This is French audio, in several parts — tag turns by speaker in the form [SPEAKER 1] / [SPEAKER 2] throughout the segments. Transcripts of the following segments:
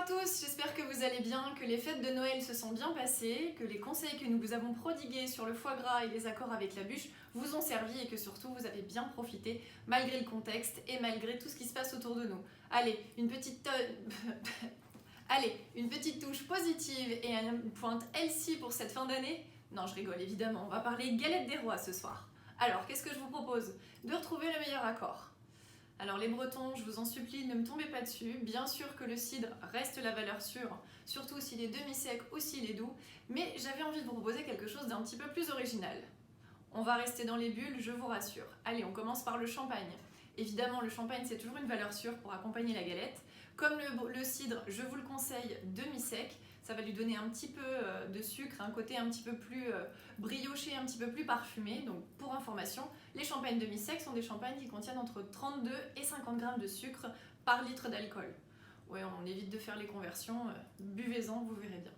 [SPEAKER 1] tous, j'espère que vous allez bien, que les fêtes de Noël se sont bien passées, que les conseils que nous vous avons prodigués sur le foie gras et les accords avec la bûche vous ont servi et que surtout vous avez bien profité malgré le contexte et malgré tout ce qui se passe autour de nous. Allez, une petite touche positive et une pointe healthy pour cette fin d'année. Non, je rigole évidemment, on va parler galette des rois ce soir. Alors, qu'est-ce que je vous propose? De retrouver le meilleur accord. Alors les Bretons, je vous en supplie, ne me tombez pas dessus. Bien sûr que le cidre reste la valeur sûre, surtout s'il est demi-sec ou s'il est doux, mais j'avais envie de vous proposer quelque chose d'un petit peu plus original. On va rester dans les bulles, je vous rassure. Allez, on commence par le champagne. Évidemment, le champagne, c'est toujours une valeur sûre pour accompagner la galette. Comme le cidre, je vous le conseille demi-sec. Ça va lui donner un petit peu de sucre, un côté un petit peu plus brioché, un petit peu plus parfumé. Donc, pour information, les champagnes demi-secs sont des champagnes qui contiennent entre 32 et 50 grammes de sucre par litre d'alcool. Ouais, on évite de faire les conversions. Buvez-en, vous verrez bien.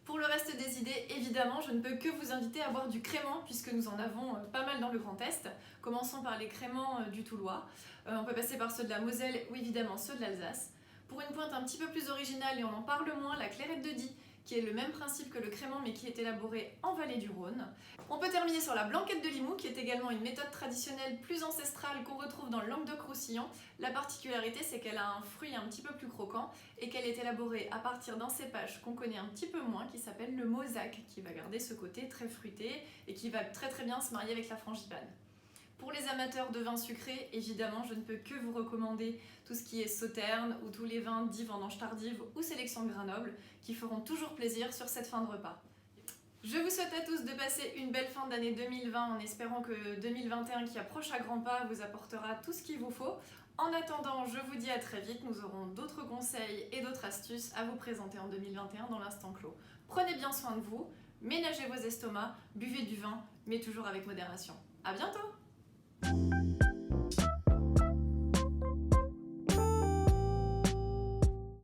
[SPEAKER 1] Pour le reste des idées, évidemment, je ne peux que vous inviter à boire du crément puisque nous en avons pas mal dans le Grand Est. Commençons par les créments du Toulois. On peut passer par ceux de la Moselle ou évidemment ceux de l'Alsace. Pour une pointe un petit peu plus originale et on en parle moins, la clairette de Die, qui est le même principe que le crément mais qui est élaboré en vallée du Rhône. On peut terminer sur la blanquette de Limoux, qui est également une méthode traditionnelle plus ancestrale qu'on retrouve dans le Languedoc-Roussillon. La particularité, c'est qu'elle a un fruit un petit peu plus croquant et qu'elle est élaborée à partir d'un cépage qu'on connaît un petit peu moins, qui s'appelle le Mauzac, qui va garder ce côté très fruité et qui va très très bien se marier avec la frangipane. Pour les amateurs de vins sucrés, évidemment, je ne peux que vous recommander tout ce qui est Sauterne ou tous les vins dits vendange tardive ou sélection de Grenoble qui feront toujours plaisir sur cette fin de repas. Je vous souhaite à tous de passer une belle fin d'année 2020 en espérant que 2021 qui approche à grands pas vous apportera tout ce qu'il vous faut. En attendant, je vous dis à très vite, nous aurons d'autres conseils et d'autres astuces à vous présenter en 2021 dans l'instant clos. Prenez bien soin de vous, ménagez vos estomacs, buvez du vin, mais toujours avec modération. À bientôt!